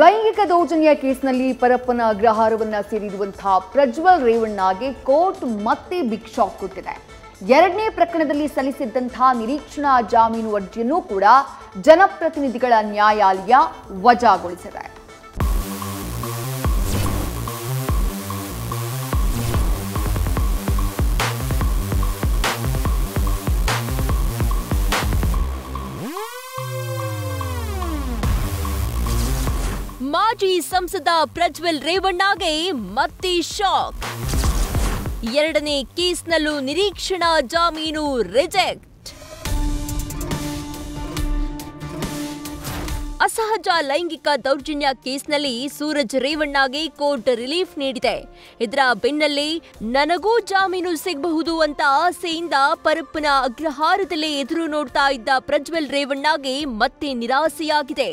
ಲೈಂಗಿಕ ದೌರ್ಜನ್ಯ ಕೇಸ್ನಲ್ಲಿ ಪರಪ್ಪನ ಅಗ್ರಹಾರವನ್ನ ಸೇರಿರುವಂತಹ ಪ್ರಜ್ವಲ್ ರೇವಣ್ಣಗೆ ಕೋರ್ಟ್ ಮತ್ತೆ ಬಿಗ್ ಶಾಕ್ ಕೊಟ್ಟಿದೆ. ಎರಡನೇ ಪ್ರಕರಣದಲ್ಲಿ ಸಲ್ಲಿಸಿದ್ದಂತಹ ನಿರೀಕ್ಷಣಾ ಜಾಮೀನು ಅರ್ಜಿಯನ್ನು ಕೂಡ ಜನಪ್ರತಿನಿಧಿಗಳ ನ್ಯಾಯಾಲಯ ವಜಾಗೊಳಿಸಿದೆ. ಮಾಜಿ ಸಂಸದ ಪ್ರಜ್ವಲ್ ರೇವಣ್ಣಗೆ ಮತ್ತೆ ಶಾಕ್. ಎರಡನೇ ಕೇಸ್ನಲ್ಲೂ ನಿರೀಕ್ಷಣಾ ಜಾಮೀನು ರಿಜೆಕ್ಟ್. ಅಸಹಜ ಲೈಂಗಿಕ ದೌರ್ಜನ್ಯ ಕೇಸ್ನಲ್ಲಿ ಸೂರಜ್ ರೇವಣ್ಣಗೆ ಕೋರ್ಟ್ ರಿಲೀಫ್ ನೀಡಿದೆ. ಇದರ ಬೆನ್ನಲ್ಲೇ ನನಗೂ ಜಾಮೀನು ಸಿಗಬಹುದು ಅಂತ ಆಸೆಯಿಂದ ಪರಪ್ಪನ ಅಗ್ರಹಾರದಲ್ಲೇ ಎದುರು ನೋಡ್ತಾ ಇದ್ದ ಪ್ರಜ್ವಲ್ ರೇವಣ್ಣಗೆ ಮತ್ತೆ ನಿರಾಸೆಯಾಗಿದೆ.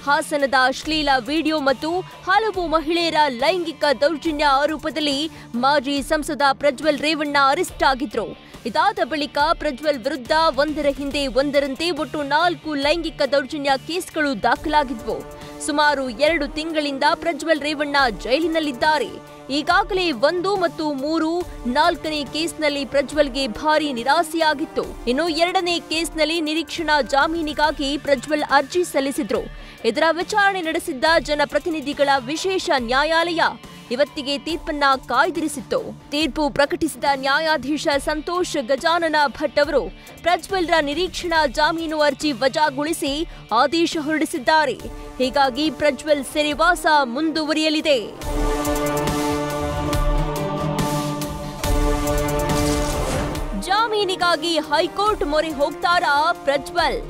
ಹಾಸನದ ಅಶ್ಲೀಲ ವಿಡಿಯೋ ಮತ್ತು ಹಲವು ಮಹಿಳೆಯರ ಲೈಂಗಿಕ ದೌರ್ಜನ್ಯ ಆರೋಪದಲ್ಲಿ ಮಾಜಿ ಸಂಸದ ಪ್ರಜ್ವಲ್ ರೇವಣ್ಣ ಅರೆಸ್ಟ್ ಆಗಿದ್ರು. ಇದಾದ ಬಳಿಕ ಪ್ರಜ್ವಲ್ ವಿರುದ್ಧ ಒಂದರ ಹಿಂದೆ ಒಂದರಂತೆ ಒಟ್ಟು 4 ಲೈಂಗಿಕ ದೌರ್ಜನ್ಯ ಕೇಸ್ಗಳು ದಾಖಲಾಗಿದ್ವು. ಸುಮಾರು 2 ತಿಂಗಳಿಂದ ಪ್ರಜ್ವಲ್ ರೇವಣ್ಣ ಜೈಲಿನಲ್ಲಿದ್ದಾರೆ. ಈಗಾಗಲೇ 1 ಮತ್ತು 3, 4ನೇ ಕೇಸ್ನಲ್ಲಿ ಪ್ರಜ್ವಲ್ಗೆ ಭಾರಿ ನಿರಾಸೆಯಾಗಿತ್ತು. ಇನ್ನು 2ನೇ ಕೇಸ್ನಲ್ಲಿ ನಿರೀಕ್ಷಣಾ ಜಾಮೀನಿಗಾಗಿ ಪ್ರಜ್ವಲ್ ಅರ್ಜಿ ಸಲ್ಲಿಸಿದ್ರು. ಇದರ ವಿಚಾರಣೆ ನಡೆಸಿದ್ದ ಜನಪ್ರತಿನಿಧಿಗಳ ವಿಶೇಷ ನ್ಯಾಯಾಲಯ ಇವತ್ತಿಗೆ ತೀರ್ಪನ್ನ ಕಾಯ್ದಿರಿಸಿತ್ತು. ತೀರ್ಪು ಪ್ರಕಟಿಸಿದ ನ್ಯಾಯಾಧೀಶ ಸಂತೋಷ್ ಗಜಾನನ ಭಟ್ ಅವರು ಪ್ರಜ್ವಲ್ರ ನಿರೀಕ್ಷಣಾ ಜಾಮೀನು ಅರ್ಜಿ ವಜಾಗೊಳಿಸಿ ಆದೇಶ ಹೊರಡಿಸಿದ್ದಾರೆ. ಹೀಗಾಗಿ ಪ್ರಜ್ವಲ್ ಸೆರೆವಾಸ ಮುಂದುವರಿಯಲಿದೆ. ಜಾಮೀನಿಗಾಗಿ ಹೈಕೋರ್ಟ್ ಮೊರೆ ಹೋಗ್ತಾರಾ ಪ್ರಜ್ವಲ್?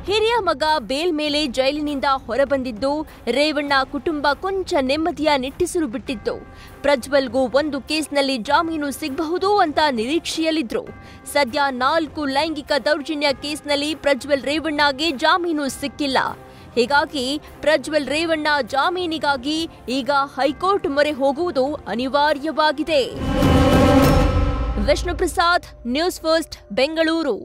ಹಿರಿಯ ಮಗ ಬೇಲ್ ಮೇಲೆ ಜೈಲಿನಿಂದ ಹೊರಬಂದಿದ್ದು ರೇವಣ್ಣ ಕುಟುಂಬ ಕೊಂಚ ನೆಮ್ಮದಿಯ ನಿಟ್ಟಿಸಿರು ಬಿಟ್ಟಿತ್ತು. ಪ್ರಜ್ವಲ್ಗೂ 1 ಕೇಸ್ನಲ್ಲಿ ಜಾಮೀನು ಸಿಗಬಹುದು ಅಂತ ನಿರೀಕ್ಷೆಯಲ್ಲಿದ್ರು. ಸದ್ಯ 4 ಲೈಂಗಿಕ ದೌರ್ಜನ್ಯ ಕೇಸ್ನಲ್ಲಿ ಪ್ರಜ್ವಲ್ ರೇವಣ್ಣಗೆ ಜಾಮೀನು ಸಿಕ್ಕಿಲ್ಲ. ಹೀಗಾಗಿ ಪ್ರಜ್ವಲ್ ರೇವಣ್ಣ ಜಾಮೀನಿಗಾಗಿ ಈಗ ಹೈಕೋರ್ಟ್ ಮೊರೆ ಹೋಗುವುದು ಅನಿವಾರ್ಯವಾಗಿದೆ. Vishnu Prasad, news first, Bengaluru.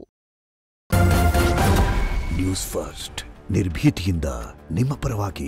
News first ನಿರ್ಭೀತಿಯಿಂದ ನಿಮ್ಮ ಪರವಾಗಿ.